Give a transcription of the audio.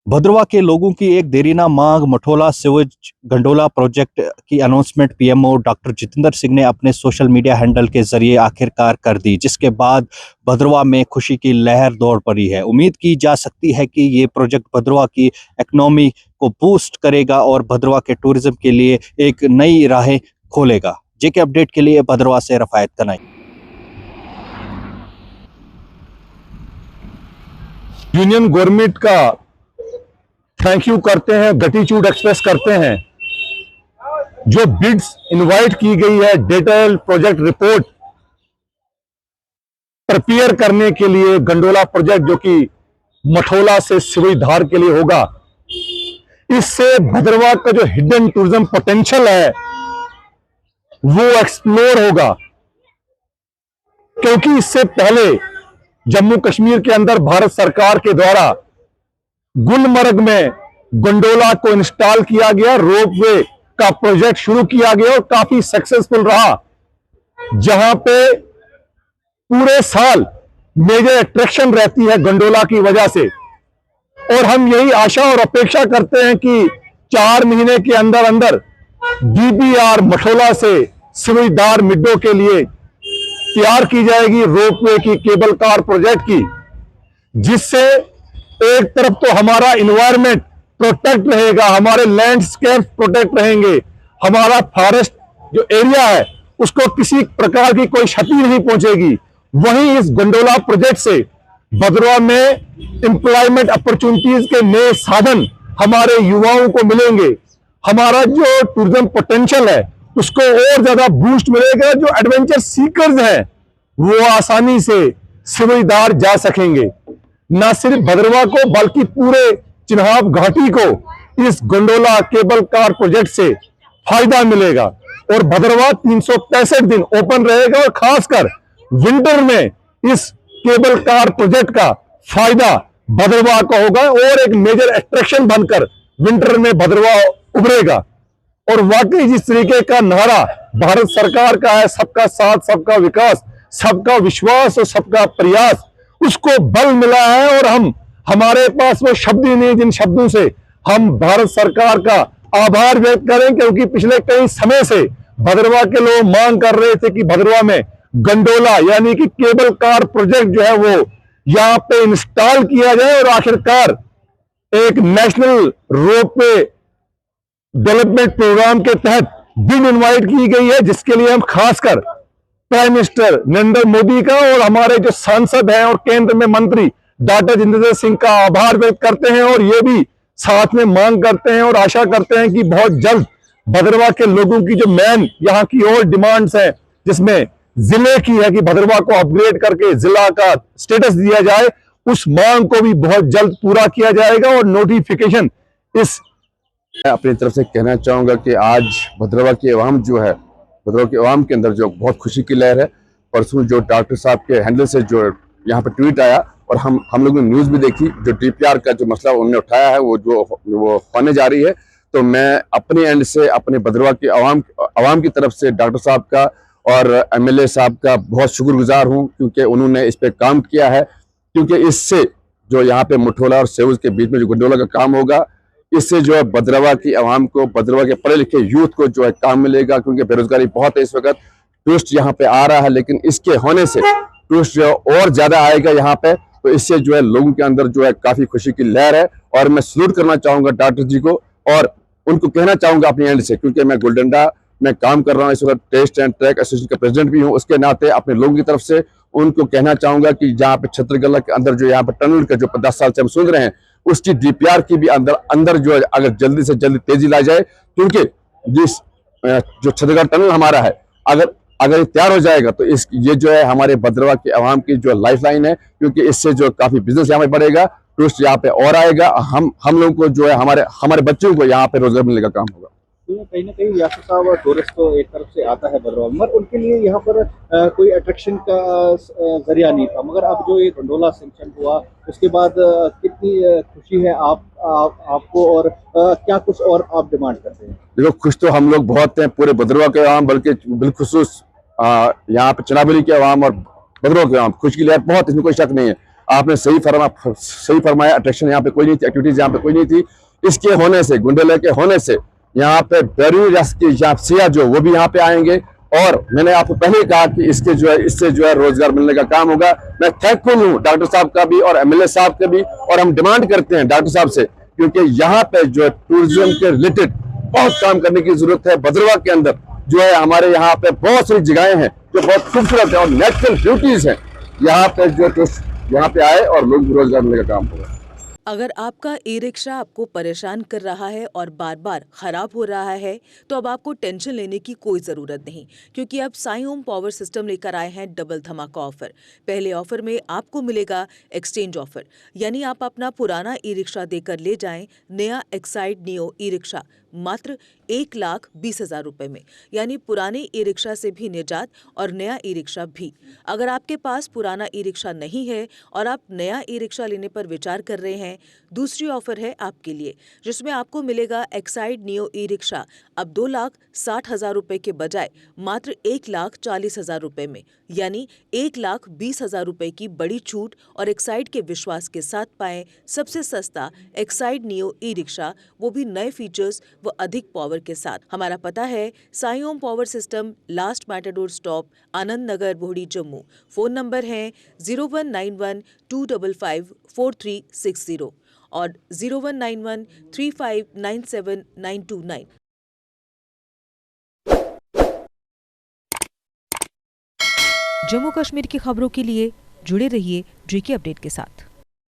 भद्रवाह के लोगों की एक देरीना मांग मठोला सिवेज गंडोला प्रोजेक्ट की announcement PMO doctor Jitendra Singh ने अपने सोशल मीडिया हैंडल के जरिए आखिरकार कर दी, जिसके बाद भद्रवाह में खुशी की लहर दौड़ पड़ी है। उम्मीद की जा सकती है कि ये प्रोजेक्ट भद्रवाह की इकोनॉमी को बूस्ट करेगा और भद्रवाह के टूरिज्म के लिए एक नई राहें खोलेगा। जेके अपडेट के लिए भद्रवाह से रफायत कनाई। यूनियन गवर्नमेंट का थैंक यू करते हैं, ग्रेटिट्यूड एक्सप्रेस करते हैं। जो बिड्स इनवाइट की गई है डिटेल प्रोजेक्ट रिपोर्ट प्रिपेयर करने के लिए गंडोला प्रोजेक्ट जो कि मठोला से सिवई धार के लिए होगा, इससे भद्रवाह का जो हिडन टूरिज्म पोटेंशियल है वो एक्सप्लोर होगा। क्योंकि इससे पहले जम्मू कश्मीर के अंदर भारत सरकार के द्वारा गुलमर्ग में गंडोला को इंस्टॉल किया गया, रोपवे का प्रोजेक्ट शुरू किया गया और काफी सक्सेसफुल रहा, जहां पे पूरे साल मेजर अट्रैक्शन रहती है गंडोला की वजह से। और हम यही आशा और अपेक्षा करते हैं कि 4 महीने के अंदर अंदर डीबीआर मठोला से सिवई धार मिड्डो के लिए तैयार की जाएगी, रोपवे की, केबल कार प्रोजेक्ट की, जिससे एक तरफ तो हमारा इन्वायरमेंट प्रोटेक्ट रहेगा, हमारे लैंडस्केप प्रोटेक्ट रहेंगे, हमारा फॉरेस्ट जो एरिया है उसको किसी प्रकार की कोई क्षति नहीं पहुंचेगी। वहीं इस गंडोला प्रोजेक्ट से भद्रवाह में एम्प्लॉयमेंट अपॉर्चुनिटीज के नए साधन हमारे युवाओं को मिलेंगे, हमारा जो टूरिज्म पोटेंशियल है उसको और ज्यादा बूस्ट मिलेगा। जो एडवेंचर सीकर्स हैं वो आसानी से सिवई धार जा सकेंगे। न सिर्फ भद्रवाह को बल्कि पूरे चिन्हाब घाटी को इस गंडोला केबल कार प्रोजेक्ट से फायदा मिलेगा और भद्रवाह 365 दिन ओपन रहेगा और खासकर विंटर में इस केबल कार प्रोजेक्ट का फायदा भद्रवाह को होगा और एक मेजर अट्रैक्शन बनकर विंटर में भद्रवाह उभरेगा। और वाकई जिस तरीके का नारा भारत सरकार का है, सबका साथ, सबका विकास, सबका विश्वास और सबका प्रयास, उसको बल मिला है। और हमारे पास वो शब्द ही नहीं जिन शब्दों से हम भारत सरकार का आभार व्यक्त करें, क्योंकि पिछले कई समय से भद्रवाह के लोग मांग कर रहे थे कि भद्रवाह में गंडोला यानी कि केबल कार प्रोजेक्ट जो है वो यहाँ पे इंस्टॉल किया जाए और आखिरकार एक नेशनल रोपवे डेवलपमेंट प्रोग्राम के तहत बिड इनवाइट की गई है, जिसके लिए हम खासकर प्राइम मिनिस्टर नरेंद्र मोदी का और हमारे जो सांसद हैं और केंद्र में मंत्री डॉक्टर जितेंद्र सिंह का आभार व्यक्त करते हैं। और ये भी साथ में मांग करते हैं और आशा करते हैं कि बहुत जल्द भद्रवाह के लोगों की जो मेन यहाँ की और डिमांड्स हैं, जिसमें जिले की है कि भद्रवाह को अपग्रेड करके जिला का स्टेटस दिया जाए, उस मांग को भी बहुत जल्द पूरा किया जाएगा और नोटिफिकेशन इस मैं अपनी तरफ से कहना चाहूँगा कि आज भद्रवाह की आवाम जो है, भद्रवाह की आवाम के अंदर जो बहुत खुशी की लहर है। परसों जो डॉक्टर साहब के हैंडल से जो यहाँ पर ट्वीट आया और हम लोगों ने न्यूज़ भी देखी, जो डीपीआर का जो मसला उन्होंने उठाया है वो होने जा रही है। तो मैं अपने एंड से अपने भद्रवाह की आवाम की तरफ से डॉक्टर साहब का और एमएलए साहब का बहुत शुक्रगुजार हूँ, क्योंकि उन्होंने इस पर काम किया है। क्योंकि इससे जो यहाँ पे मठोला और सेवज के बीच में जो गंडोला का काम होगा, इससे जो है भद्रवाह की आवाम को, भद्रवाह के पढ़े लिखे यूथ को जो है काम मिलेगा। क्योंकि बेरोजगारी बहुत है इस वक्त, टूरिस्ट यहाँ पे आ रहा है, लेकिन इसके होने से टूरिस्ट जो और ज्यादा आएगा यहाँ पे, तो इससे जो है लोगों के अंदर जो है काफी खुशी की लहर है। और मैं सल्यूट करना चाहूंगा डॉक्टर जी को और उनको कहना चाहूंगा अपनी एंड से, क्योंकि मैं गोल्डंडा में काम कर रहा हूँ इस वक्त, टेस्ट एंड ट्रैक एसोसिएशन का प्रेसिडेंट भी हूँ, उसके नाते अपने लोगों की तरफ से उनको कहना चाहूंगा कि जहाँ पे छत्रगला के अंदर जो यहाँ पे टनल का जो 10 साल से हम सुन रहे हैं, उसकी डीपीआर की भी अंदर जो है अगर जल्दी से जल्दी तेजी ला जाए। क्योंकि जिस जो छत्रगढ़ टनल हमारा है, अगर तैयार हो जाएगा तो ये जो है हमारे भद्रवाह की आवाम की जो लाइफलाइन है, क्योंकि इससे जो काफी बिजनेस यहाँ पे बढ़ेगा, टूरिस्ट यहाँ पे और आएगा, हम लोगों को जो है हमारे बच्चों को यहाँ पे रोजगार मिलने का काम होगा। कहीं ना कहीं यासर साहब और टूरिस्ट तो एक तरफ से आता है भद्रवाह, मगर उनके लिए यहाँ पर कोई अट्रैक्शन का जरिया नहीं था। मगर अब जो ये गंडोला सेंक्शन हुआ उसके बाद कितनी खुशी है आपको और क्या कुछ और आप डिमांड करते हैं? देखो, खुश तो हम लोग बहुत हैं, पूरे भद्रवाह के आवाम, बल्कि बिलखुसूस यहाँ पे चनाबली के आवाम और भद्रवाह के आवाम खुश की लहर बहुत, इसमें कोई शक नहीं है। आपने सही फरमाया, अट्रैक्शन यहाँ पे कोई नहीं थी, एक्टिविटीज यहाँ पे कोई नहीं थी। इसके होने से, गुंडोले के होने से यहाँ पे बैरूनी रियासत के सियाह जो वो भी यहाँ पे आएंगे, और मैंने आपको पहले कहा कि इससे जो है रोजगार मिलने का काम होगा। मैं थैंकफुल हूँ डॉक्टर साहब का भी और एमएलए साहब का भी, और हम डिमांड करते हैं डॉक्टर साहब से, क्योंकि यहाँ पे जो है टूरिज्म के रिलेटेड बहुत काम करने की जरूरत है। भद्रवाह के अंदर जो है हमारे यहाँ पे बहुत सारी जगहें हैं जो बहुत खूबसूरत है और नेचुरल ब्यूटीज हैं। यहाँ पे जो टूरिस्ट यहाँ पे आए और लोग रोजगार मिलने का काम होगा। अगर आपका ई रिक्शा आपको परेशान कर रहा है और बार बार खराब हो रहा है तो अब आपको टेंशन लेने की कोई ज़रूरत नहीं, क्योंकि अब साई ओम पावर सिस्टम लेकर आए हैं डबल धमाका ऑफर। पहले ऑफर में आपको मिलेगा एक्सचेंज ऑफर, यानी आप अपना पुराना ई रिक्शा देकर ले जाएं नया एक्साइड नियो ई रिक्शा मात्र 1,20,000 रुपए में, यानी पुराने ई रिक्शा से भी निजात और नया ई रिक्शा भी। अगर आपके पास पुराना ई रिक्शा नहीं है और आप नया ई रिक्शा लेने पर विचार कर रहे हैं, दूसरी ऑफर है आपके लिए, जिसमें आपको मिलेगा एक्साइड नियो ई रिक्शा अब 2,60,000 रुपए के बजाय मात्र 1,40,000 रुपए में, यानी 1,20,000 रुपए की बड़ी छूट। और एक्साइड के विश्वास के साथ पाएं सबसे सस्ता एक्साइड नियो ई रिक्शा, वो भी नए फीचर्स व अधिक पावर के साथ। हमारा पता है Sai Om power system, last matador stop, Anand Nagar, Bohri, Jammu. Phone number है 0191-255-4360 और 0191-3597-929। जम्मू कश्मीर की खबरों के लिए जुड़े रहिए जीके अपडेट के साथ।